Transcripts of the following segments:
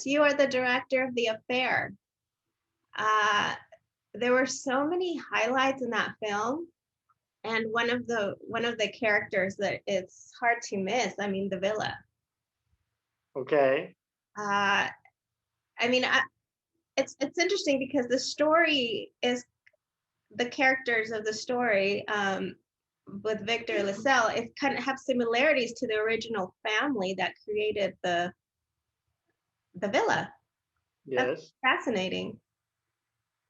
course, you are the director of the affair. There were so many highlights in that film, and one of the characters that it's hard to miss. I mean, the villa. Okay. I mean, it's interesting because the story is the characters of the story with Victor Liesel. It kind of have similarities to the original family that created the villa. Yes. That's fascinating.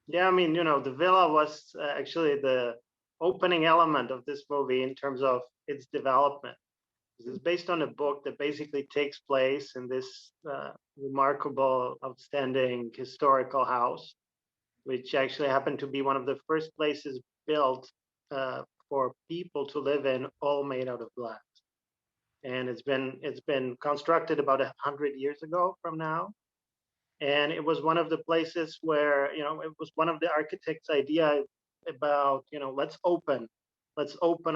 Yeah, I mean, the villa was actually the opening element of this movie in terms of its development. It's based on a book that basically takes place in this remarkable, outstanding historical house, which actually happened to be one of the first places built for people to live in, all made out of glass. And it's been constructed about 100 years ago from now. And it was one of the places where, it was one of the architect's idea about, let's open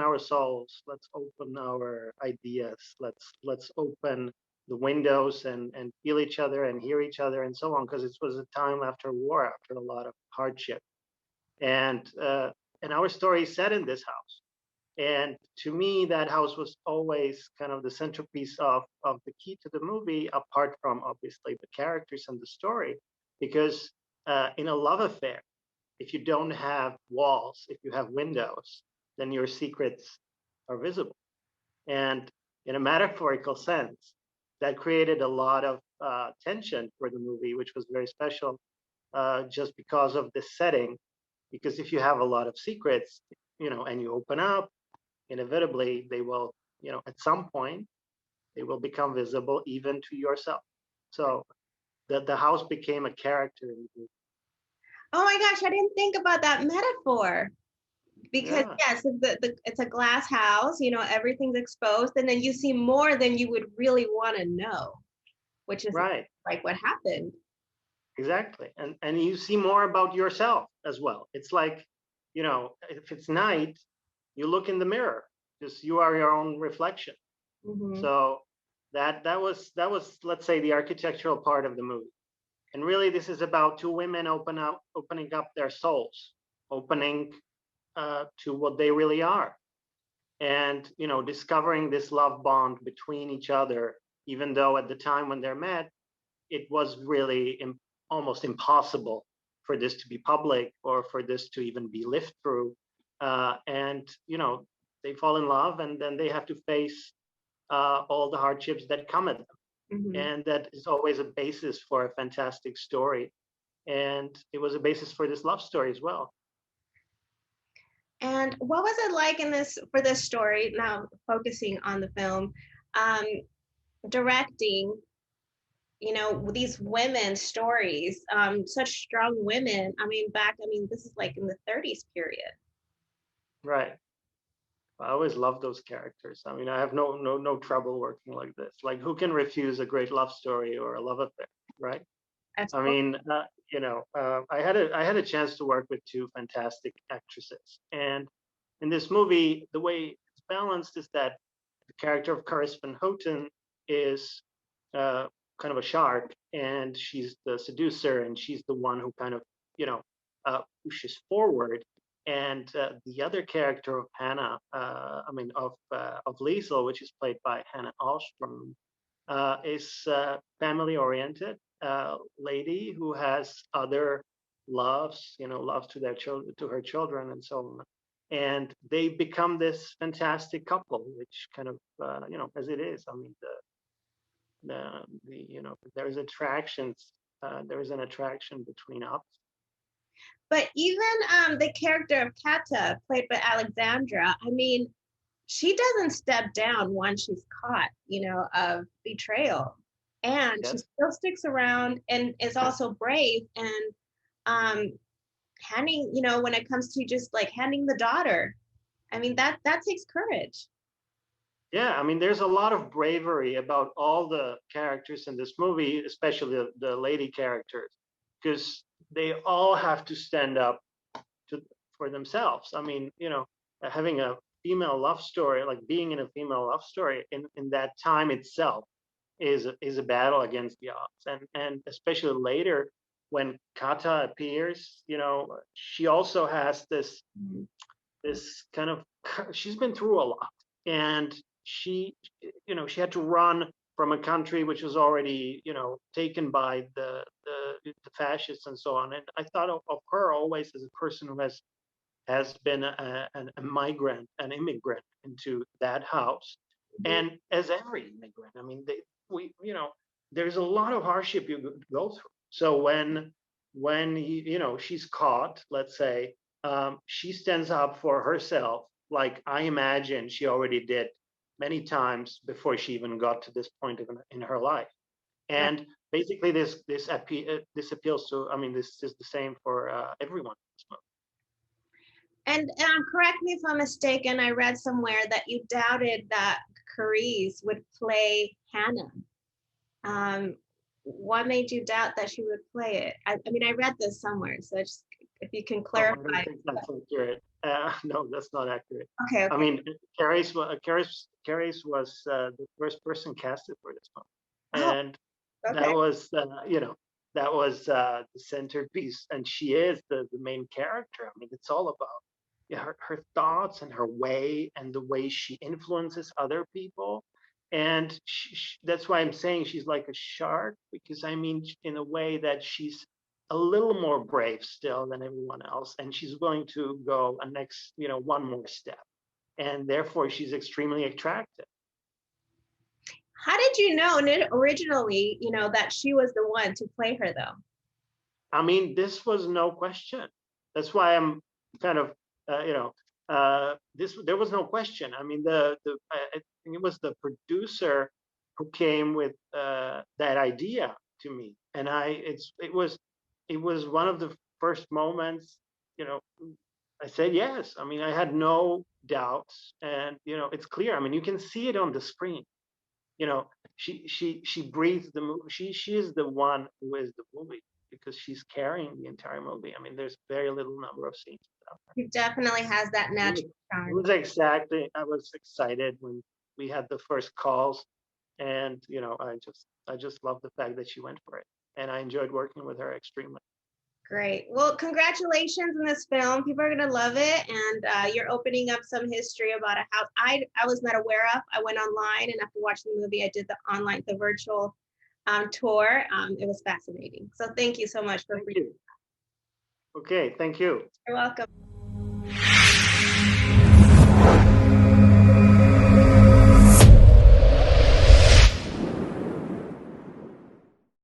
our souls, let's open our ideas, let's open the windows and feel each other and hear each other and so on, because it was a time after war, after a lot of hardship. And our story is set in this house. And to me, that house was always kind of the centerpiece of the key to the movie, apart from obviously the characters and the story. Because in a love affair, if you don't have walls, if you have windows, then your secrets are visible. And in a metaphorical sense, that created a lot of tension for the movie, which was very special just because of the setting. Because if you have a lot of secrets, and you open up, inevitably they will, at some point, they will become visible even to yourself. So the house became a character in the movie. Oh my gosh, I didn't think about that metaphor. Because Yeah. yes, it's a glass house, everything's exposed, and then you see more than you would really want to know, which is Right. like what happened. Exactly. And you see more about yourself as well. It's like, if it's night, you look in the mirror, because you are your own reflection. Mm-hmm. So that was, let's say, the architectural part of the movie. And really, this is about two women opening up their souls, opening to what they really are, and discovering this love bond between each other, even though at the time when they're met, it was really almost impossible for this to be public or for this to even be lived through. And they fall in love, and then they have to face all the hardships that come at them. Mm-hmm. And that is always a basis for a fantastic story. And it was a basis for this love story as well. And what was it like for this story, now focusing on the film, directing, these women's stories, such strong women. I mean, this is like in the 30s period. Right. I always love those characters. I mean, I have no trouble working like this. Like, who can refuse a great love story or a love affair, right? I mean, I had a chance to work with two fantastic actresses, and in this movie, the way it's balanced is that the character of Carice van Houten is kind of a shark, and she's the seducer, and she's the one who kind of pushes forward. And the other character of Hana, of Liesel, which is played by Hannah Alström, is family-oriented lady who has other loves, loves to their children, to her children, and so on. And they become this fantastic couple, which kind of, as it is. I mean, there's attractions. There is an attraction between us. But even the character of Kata, played by Alexandra, I mean, she doesn't step down once she's caught, of betrayal. And Yes. she still sticks around and is also brave and handing, when it comes to just like handing the daughter. I mean, that takes courage. Yeah, I mean, there's a lot of bravery about all the characters in this movie, especially the lady characters, because they all have to stand up for themselves. I mean, having a female love story, like being in a female love story in that time itself, is a battle against the odds, and especially later when Kata appears, she also has this kind of, she's been through a lot, and she had to run from a country which was already taken by the fascists and so on. And I thought of her always as a person who has been a migrant, an immigrant into that house. And as every immigrant, I mean, there's a lot of hardship you go through. So when she's caught, let's say, she stands up for herself, like I imagine she already did many times before she even got to this point in her life. And basically, this appeals to. I mean, this is the same for everyone. And correct me if I'm mistaken, I read somewhere that you doubted that Carice would play Hannah. What made you doubt that she would play it? I mean, I read this somewhere, so just if you can clarify. I don't think that's accurate. No, that's not accurate. Okay. I mean, Carice was the first person casted for this film, and that was that was the centerpiece, and she is the main character. I mean, it's all about her thoughts and her way and the way she influences other people. And that's why I'm saying she's like a shark, because I mean, in a way that she's a little more brave still than everyone else, and she's willing to go one more step, and therefore she's extremely attractive. How did you know originally, that she was the one to play her, though? I mean, this was no question. That's why I'm kind of, there was no question. I mean, I think it was the producer who came with that idea to me, and it was one of the first moments, I said yes. I mean, I had no doubts, and it's clear. I mean, you can see it on the screen. She breathes the movie. She is the one who is the movie, because she's carrying the entire movie. I mean, there's very little number of scenes. She definitely has that natural charm. It was exactly. I was excited when we had the first calls, and I just love the fact that she went for it, and I enjoyed working with her extremely. Great. Well, congratulations on this film. People are going to love it. And you're opening up some history about a house I was not aware of. I went online, and after watching the movie, I did the virtual tour. It was fascinating. So thank you so much for. Thank you. Okay, thank you. You're welcome.